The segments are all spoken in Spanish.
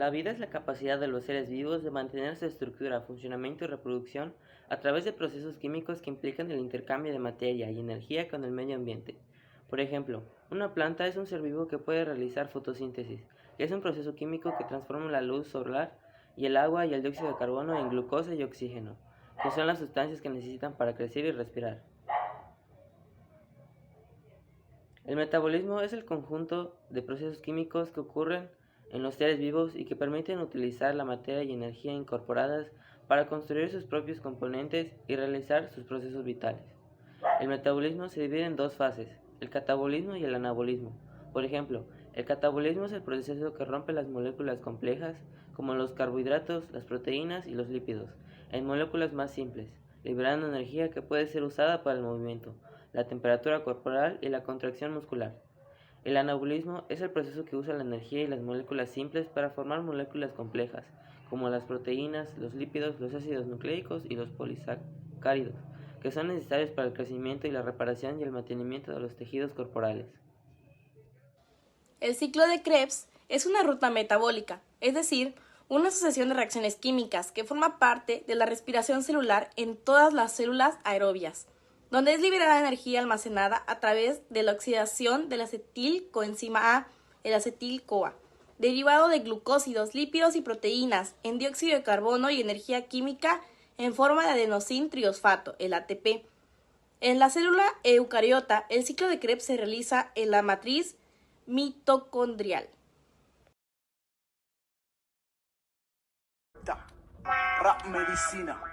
La vida es la capacidad de los seres vivos de mantener su estructura, funcionamiento y reproducción a través de procesos químicos que implican el intercambio de materia y energía con el medio ambiente. Por ejemplo, una planta es un ser vivo que puede realizar fotosíntesis, que es un proceso químico que transforma la luz solar y el agua y el dióxido de carbono en glucosa y oxígeno, que son las sustancias que necesitan para crecer y respirar. El metabolismo es el conjunto de procesos químicos que ocurren en los seres vivos y que permiten utilizar la materia y energía incorporadas para construir sus propios componentes y realizar sus procesos vitales. El metabolismo se divide en dos fases, el catabolismo y el anabolismo. Por ejemplo, el catabolismo es el proceso que rompe las moléculas complejas, como los carbohidratos, las proteínas y los lípidos, en moléculas más simples, liberando energía que puede ser usada para el movimiento, la temperatura corporal y la contracción muscular. El anabolismo es el proceso que usa la energía y las moléculas simples para formar moléculas complejas, como las proteínas, los lípidos, los ácidos nucleicos y los polisacáridos, que son necesarios para el crecimiento y la reparación y el mantenimiento de los tejidos corporales. El ciclo de Krebs es una ruta metabólica, es decir, una sucesión de reacciones químicas que forma parte de la respiración celular en todas las células aerobias, donde es liberada energía almacenada a través de la oxidación del acetilcoenzima A, el acetil-CoA, derivado de glucósidos, lípidos y proteínas, en dióxido de carbono y energía química en forma de adenosin-triosfato, el ATP. En la célula eucariota, el ciclo de Krebs se realiza en la matriz mitocondrial. Rap medicina.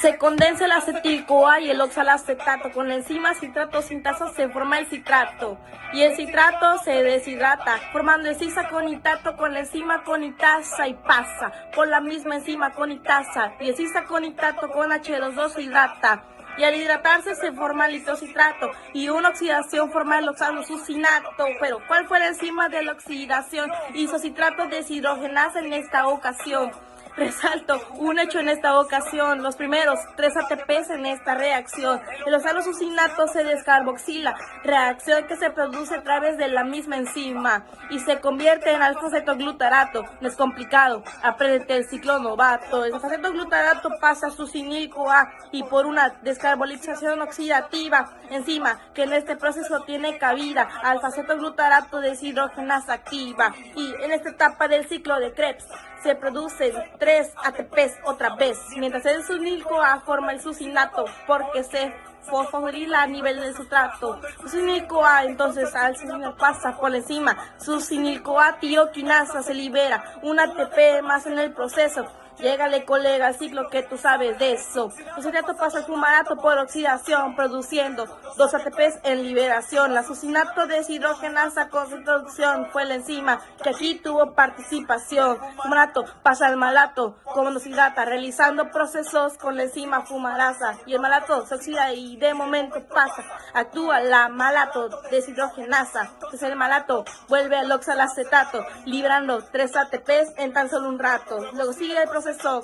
Se condensa el acetil-CoA y el oxalacetato. Con la enzima citrato sintasa se forma el citrato y el citrato se deshidrata, formando el cisaconitato con la enzima conitasa y pasa por la misma enzima conitasa y el cisaconitato con H2O se hidrata. Y al hidratarse se forma el litrocitrato y una oxidación forma el oxalosucinato. Pero ¿cuál fue la enzima de la oxidación? Isocitrato deshidrogenasa en esta ocasión. Resalto un hecho en esta ocasión, los primeros 3 ATPs en esta reacción. El oxalosucinato se descarboxila, reacción que se produce a través de la misma enzima y se convierte en alfa-cetoglutarato. No es complicado, apréndete el ciclo novato. El alfa-cetoglutarato pasa a succinil-CoA y por una descarbolización oxidativa, enzima que en este proceso tiene cabida, alfa-cetoglutarato deshidrogenasa activa. Y en esta etapa del ciclo de Krebs se producen 3 ATPs otra vez, mientras el succinil-CoA forma el succinato porque se fosforila a nivel del sustrato. Succinil-CoA entonces al succinil pasa por encima, succinil-CoA tioquinasa se libera, un ATP más en el proceso. Llégale, colega, al ciclo que tú sabes de eso. El citrato pasa al fumarato por oxidación, produciendo 2 ATPs en liberación. La succinato deshidrogenasa con su introducción fue la enzima que aquí tuvo participación. Fumarato pasa al malato, como nos hidrata, realizando procesos con la enzima fumarasa. Y el malato se oxida y de momento pasa. Actúa la malato deshidrogenasa. Entonces el malato vuelve al oxalacetato, liberando 3 ATPs en tan solo un rato. Luego sigue el proceso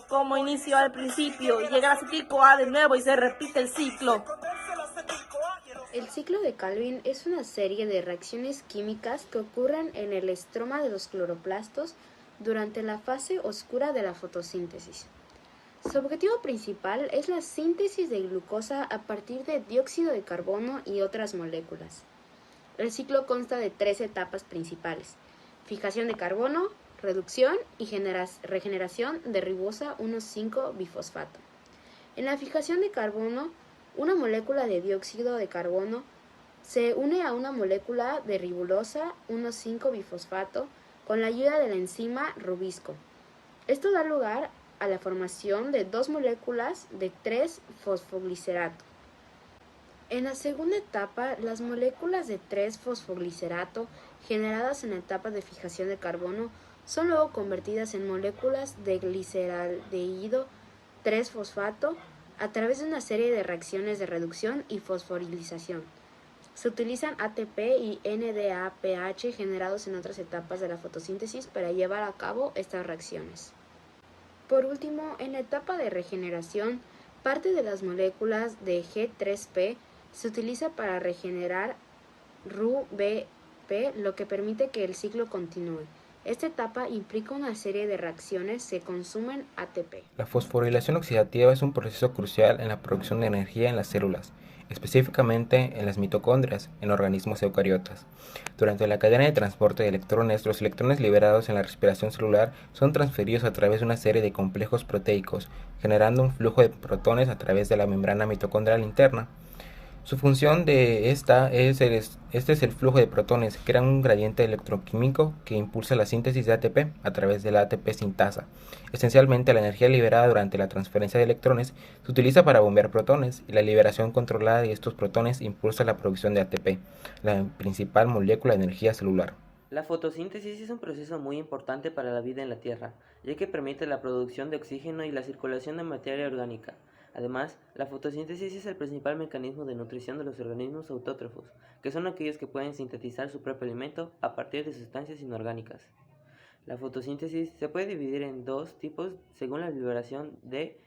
como inicio al principio y llega al acetil-CoA de nuevo y se repite el ciclo. El ciclo de Calvin es una serie de reacciones químicas que ocurren en el estroma de los cloroplastos durante la fase oscura de la fotosíntesis. Su objetivo principal es la síntesis de glucosa a partir de dióxido de carbono y otras moléculas. El ciclo consta de 3 etapas principales: fijación de carbono, reducción y regeneración de ribosa 1,5-bifosfato. En la fijación de carbono, una molécula de dióxido de carbono se une a una molécula de ribosa 1,5-bifosfato con la ayuda de la enzima rubisco. Esto da lugar a la formación de 2 moléculas de 3-fosfoglicerato. En la segunda etapa, las moléculas de 3-fosfoglicerato generadas en la etapa de fijación de carbono son luego convertidas en moléculas de gliceraldehído 3-fosfato a través de una serie de reacciones de reducción y fosforilización. Se utilizan ATP y NADPH generados en otras etapas de la fotosíntesis para llevar a cabo estas reacciones. Por último, en la etapa de regeneración, parte de las moléculas de G3P se utiliza para regenerar RuBP, lo que permite que el ciclo continúe. Esta etapa implica una serie de reacciones que consumen ATP. La fosforilación oxidativa es un proceso crucial en la producción de energía en las células, específicamente en las mitocondrias, en organismos eucariotas. Durante la cadena de transporte de electrones, los electrones liberados en la respiración celular son transferidos a través de una serie de complejos proteicos, generando un flujo de protones a través de la membrana mitocondrial interna. Su función de este es el flujo de protones, que crea un gradiente electroquímico que impulsa la síntesis de ATP a través de la ATP sintasa. Esencialmente, la energía liberada durante la transferencia de electrones se utiliza para bombear protones, y la liberación controlada de estos protones impulsa la producción de ATP, la principal molécula de energía celular. La fotosíntesis es un proceso muy importante para la vida en la Tierra, ya que permite la producción de oxígeno y la circulación de materia orgánica. Además, la fotosíntesis es el principal mecanismo de nutrición de los organismos autótrofos, que son aquellos que pueden sintetizar su propio alimento a partir de sustancias inorgánicas. La fotosíntesis se puede dividir en dos tipos según la liberación de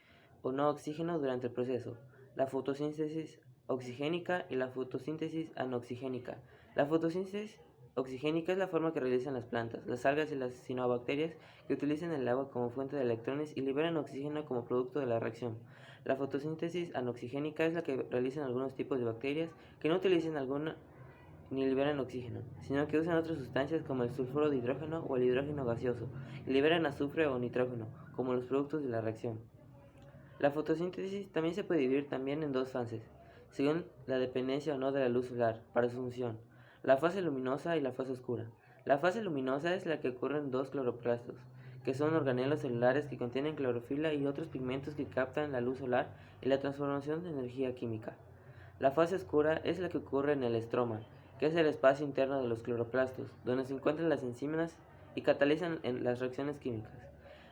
o no oxígeno durante el proceso: la fotosíntesis oxigénica y la fotosíntesis anoxigénica. La fotosíntesis oxigénica es la forma que realizan las plantas, las algas y las cianobacterias, que utilizan el agua como fuente de electrones y liberan oxígeno como producto de la reacción. La fotosíntesis anoxigénica es la que realizan algunos tipos de bacterias que no utilizan alguna ni liberan oxígeno, sino que usan otras sustancias como el sulfuro de hidrógeno o el hidrógeno gaseoso y liberan azufre o nitrógeno como los productos de la reacción. La fotosíntesis también se puede dividir también en dos fases, según la dependencia o no de la luz solar para su función: la fase luminosa y la fase oscura. La fase luminosa es la que ocurre en dos cloroplastos, que son organelos celulares que contienen clorofila y otros pigmentos que captan la luz solar y la transformación de energía química. La fase oscura es la que ocurre en el estroma, que es el espacio interno de los cloroplastos, donde se encuentran las enzimas y catalizan las reacciones químicas.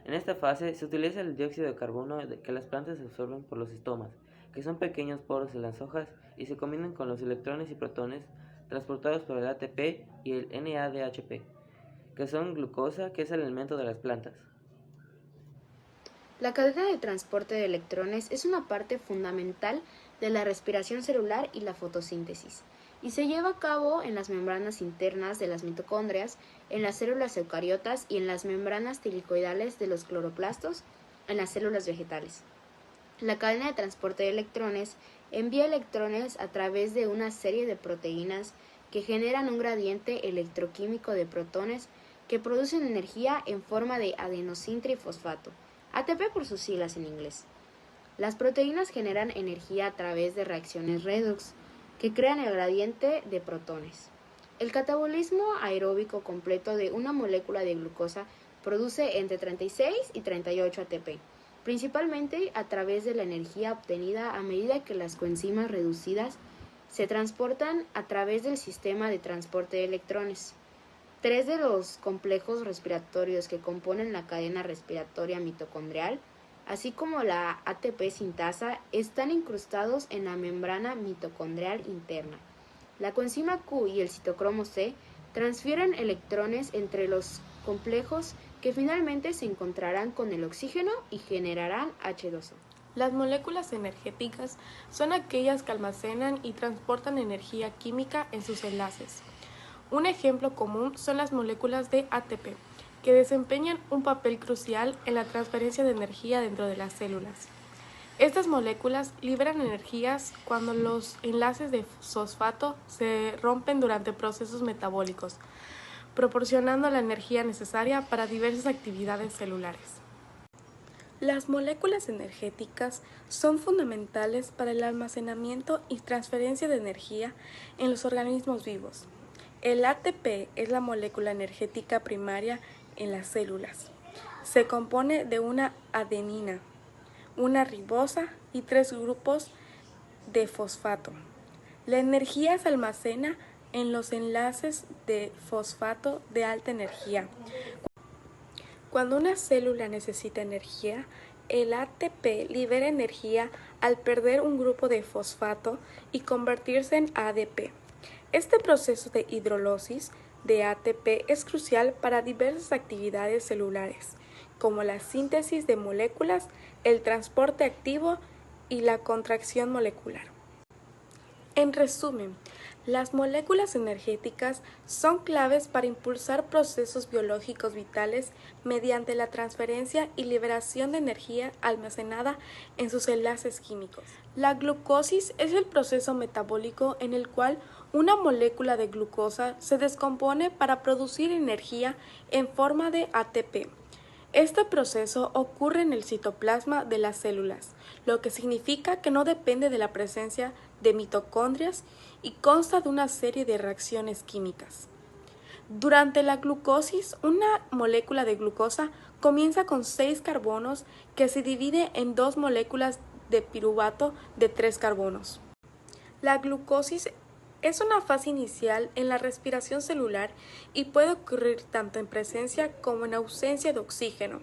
En esta fase se utiliza el dióxido de carbono que las plantas absorben por los estomas, que son pequeños poros en las hojas, y se combinan con los electrones y protones transportados por el ATP y el NADHP, que son glucosa, que es el alimento de las plantas. La cadena de transporte de electrones es una parte fundamental de la respiración celular y la fotosíntesis, y se lleva a cabo en las membranas internas de las mitocondrias, en las células eucariotas y en las membranas tilicoidales de los cloroplastos, en las células vegetales. La cadena de transporte de electrones envía electrones a través de una serie de proteínas que generan un gradiente electroquímico de protones que producen energía en forma de adenosintrifosfato, ATP por sus siglas en inglés. Las proteínas generan energía a través de reacciones redox, que crean el gradiente de protones. El catabolismo aeróbico completo de una molécula de glucosa produce entre 36 y 38 ATP, principalmente a través de la energía obtenida a medida que las coenzimas reducidas se transportan a través del sistema de transporte de electrones. 3 de los complejos respiratorios que componen la cadena respiratoria mitocondrial, así como la ATP sintasa, están incrustados en la membrana mitocondrial interna. La coenzima Q y el citocromo C transfieren electrones entre los complejos que finalmente se encontrarán con el oxígeno y generarán H2O. Las moléculas energéticas son aquellas que almacenan y transportan energía química en sus enlaces. Un ejemplo común son las moléculas de ATP, que desempeñan un papel crucial en la transferencia de energía dentro de las células. Estas moléculas liberan energías cuando los enlaces de fosfato se rompen durante procesos metabólicos, proporcionando la energía necesaria para diversas actividades celulares. Las moléculas energéticas son fundamentales para el almacenamiento y transferencia de energía en los organismos vivos. El ATP es la molécula energética primaria en las células. Se compone de una adenina, una ribosa y 3 grupos de fosfato. La energía se almacena en los enlaces de fosfato de alta energía. Cuando una célula necesita energía, el ATP libera energía al perder un grupo de fosfato y convertirse en ADP. Este proceso de hidrólisis de ATP es crucial para diversas actividades celulares, como la síntesis de moléculas, el transporte activo y la contracción molecular. En resumen, Las moléculas energéticas son claves para impulsar procesos biológicos vitales mediante la transferencia y liberación de energía almacenada en sus enlaces químicos. La glucosis es el proceso metabólico en el cual una molécula de glucosa se descompone para producir energía en forma de ATP. Este proceso ocurre en el citoplasma de las células, lo que significa que no depende de la presencia de mitocondrias y consta de una serie de reacciones químicas. Durante la glucosis, una molécula de glucosa comienza con 6 carbonos que se divide en 2 moléculas de piruvato de 3 carbonos. La glucosis es una fase inicial en la respiración celular y puede ocurrir tanto en presencia como en ausencia de oxígeno.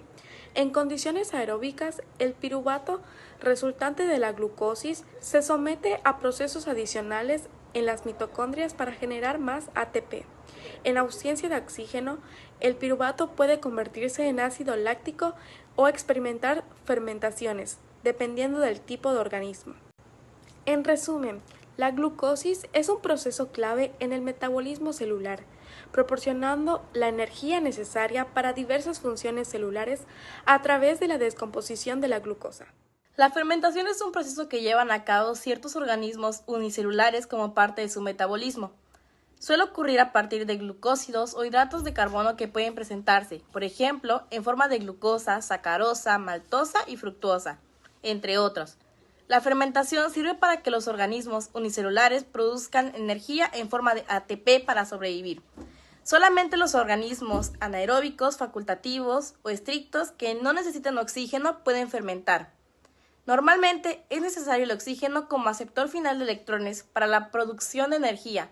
En condiciones aeróbicas, el piruvato resultante de la glucosis se somete a procesos adicionales en las mitocondrias para generar más ATP. En ausencia de oxígeno, el piruvato puede convertirse en ácido láctico o experimentar fermentaciones, dependiendo del tipo de organismo. En resumen, la glucosis es un proceso clave en el metabolismo celular, proporcionando la energía necesaria para diversas funciones celulares a través de la descomposición de la glucosa. La fermentación es un proceso que llevan a cabo ciertos organismos unicelulares como parte de su metabolismo. Suele ocurrir a partir de glucósidos o hidratos de carbono que pueden presentarse, por ejemplo, en forma de glucosa, sacarosa, maltosa y fructuosa, entre otros. La fermentación sirve para que los organismos unicelulares produzcan energía en forma de ATP para sobrevivir. Solamente los organismos anaeróbicos, facultativos o estrictos que no necesitan oxígeno pueden fermentar. Normalmente es necesario el oxígeno como aceptor final de electrones para la producción de energía,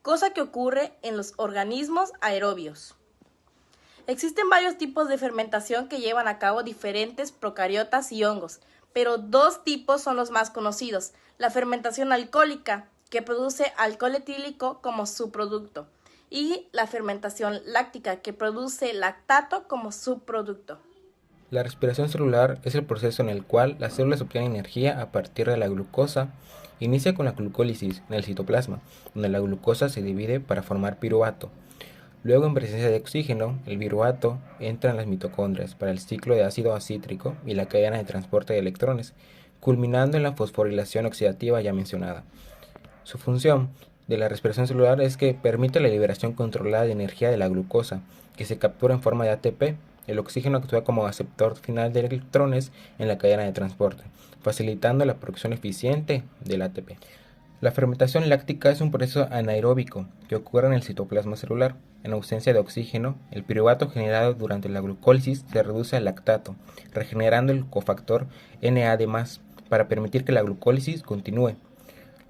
cosa que ocurre en los organismos aerobios. Existen varios tipos de fermentación que llevan a cabo diferentes procariotas y hongos, pero 2 tipos son los más conocidos: la fermentación alcohólica, que produce alcohol etílico como subproducto, y la fermentación láctica, que produce lactato como subproducto. La respiración celular es el proceso en el cual las células obtienen energía a partir de la glucosa. Inicia con la glucólisis en el citoplasma, donde la glucosa se divide para formar piruvato. Luego, en presencia de oxígeno, el piruvato entra en las mitocondrias para el ciclo de ácido acítrico y la cadena de transporte de electrones, culminando en la fosforilación oxidativa ya mencionada. Su función de la respiración celular es que permite la liberación controlada de energía de la glucosa, que se captura en forma de ATP. El oxígeno actúa como aceptor final de electrones en la cadena de transporte, facilitando la producción eficiente del ATP. La fermentación láctica es un proceso anaeróbico que ocurre en el citoplasma celular. En ausencia de oxígeno, el piruvato generado durante la glucólisis se reduce a lactato, regenerando el cofactor NAD+, para permitir que la glucólisis continúe.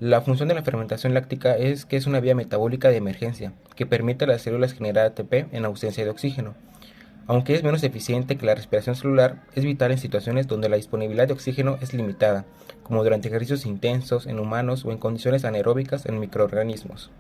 La función de la fermentación láctica es que es una vía metabólica de emergencia que permite a las células generar ATP en ausencia de oxígeno. Aunque es menos eficiente que la respiración celular, es vital en situaciones donde la disponibilidad de oxígeno es limitada, como durante ejercicios intensos en humanos o en condiciones anaeróbicas en microorganismos.